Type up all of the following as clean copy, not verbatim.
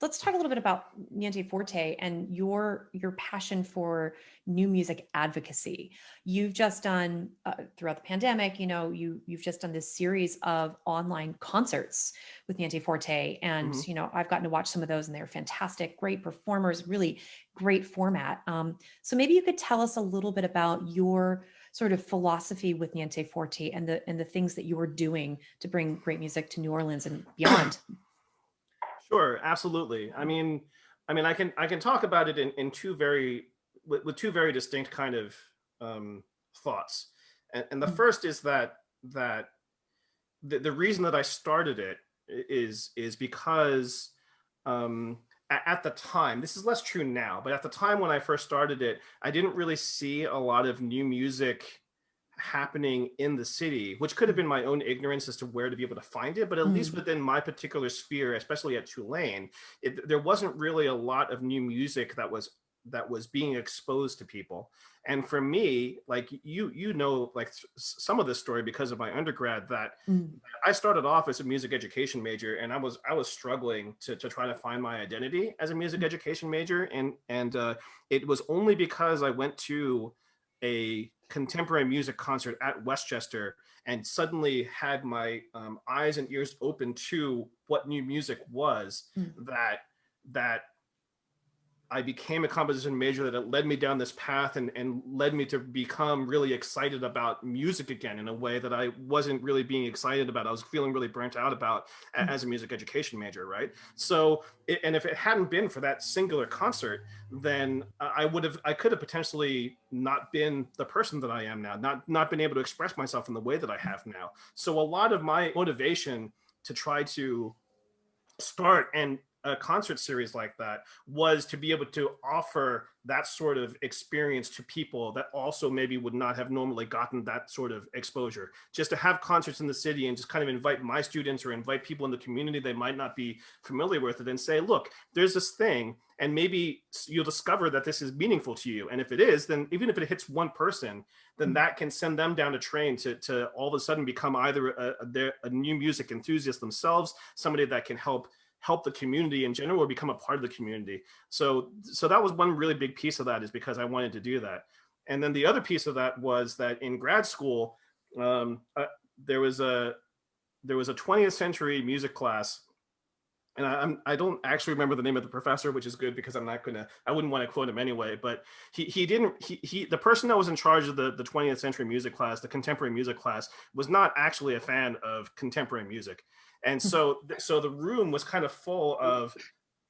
let's talk a little bit about nienteForte and your passion for new music advocacy. You've just done throughout the pandemic, you've just done this series of online concerts with nienteForte, and Mhm. I've gotten to watch some of those, and they're fantastic, great performers, really great format. So maybe you could tell us a little bit about your sort of philosophy with nienteForte and the things that you're doing to bring great music to New Orleans and beyond. Sure, absolutely. I can talk about it in two very with two very distinct kind of um, thoughts. And the first is that the reason that I started it is because at the time, this is less true now, but at the time when I first started it, I didn't really see a lot of new music happening in the city, which could have been my own ignorance as to where to be able to find it. But at least Mm, within my particular sphere, especially at Tulane, there wasn't really a lot of new music that was being exposed to people. And for me, like like some of this story because of my undergrad, that mm, I started off as a music education major, and I was struggling to try to find my identity as a music mm, education major, and it was only because I went to a contemporary music concert at Westchester and suddenly had my eyes and ears open to what new music was, mm, that I became a composition major, that it led me down this path and led me to become really excited about music again in a way that I wasn't really being excited about. I was feeling really burnt out about mm, as a music education major, right? So, and if it hadn't been for that singular concert, then I could have potentially not been the person that I am now, not been able to express myself in the way that I have now. So a lot of my motivation to try to start and a concert series like that was to be able to offer that sort of experience to people that also maybe would not have normally gotten that sort of exposure. Just to have concerts in the city and just kind of invite my students or invite people in the community they might not be familiar with it and say, look, there's this thing, and maybe you'll discover that this is meaningful to you. And if it is, then even if it hits one person, then mm, that can send them down a train to all of a sudden become either a new music enthusiast themselves, somebody that can help the community in general or become a part of the community. So that was one really big piece of that, is because I wanted to do that. And then the other piece of that was that in grad school, um, uh, there was a 20th century music class, and I don't actually remember the name of the professor, which is good because I wouldn't want to quote him anyway. But he didn't he the person that was in charge of the 20th century music class, the contemporary music class, was not actually a fan of contemporary music, and mm. so the room was kind of full of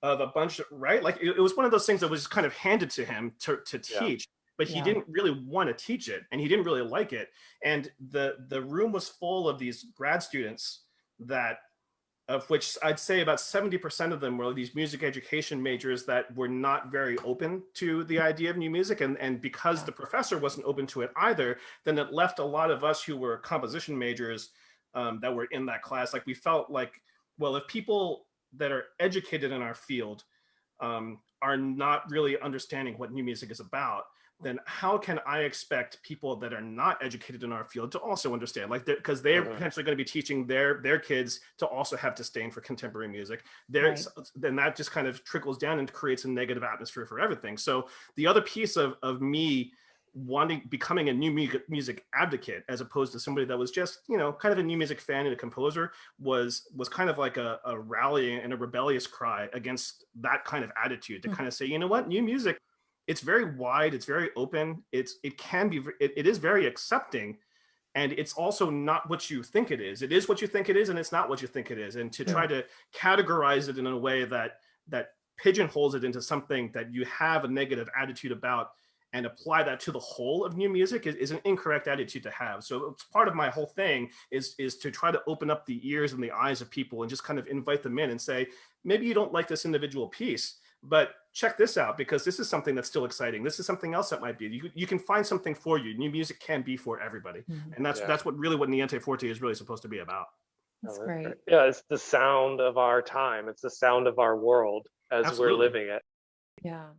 a bunch of, right, like it was one of those things that was just kind of handed to him to Yeah. teach, but he Yeah. didn't really want to teach it and he didn't really like it, and the room was full of these grad students that of which I'd say about 70% of them were these music education majors that were not very open to the idea of new music. And because Yeah. the professor wasn't open to it either, then it left a lot of us who were composition majors that were in that class. Like we felt like, well, if people that are educated in our field are not really understanding what new music is about, then how can I expect people that are not educated in our field to also understand? Like, because they're Mhm. potentially going to be teaching their kids to also have disdain for contemporary music. Right. Then that just kind of trickles down and creates a negative atmosphere for everything. So the other piece of me becoming a new music advocate, as opposed to somebody that was just kind of a new music fan and a composer, was kind of like a rallying and a rebellious cry against that kind of attitude, to Mm, kind of say, you know what, new music, it's very wide, it's very open, it is very accepting, and it's also not what you think it is. It is what you think it is, and it's not what you think it is. And to mm, try to categorize it in a way that pigeonholes it into something that you have a negative attitude about and apply that to the whole of new music is an incorrect attitude to have. So it's part of my whole thing is to try to open up the ears and the eyes of people and just kind of invite them in and say, maybe you don't like this individual piece, but check this out, because this is something that's still exciting. This is something else that might be. You can find something for you. New music can be for everybody, mm. and Yeah. that's what nienteForte is really supposed to be about. That's Oh, that's great. great. Yeah, it's the sound of our time. It's the sound of our world as we're Absolutely. living it. Yeah.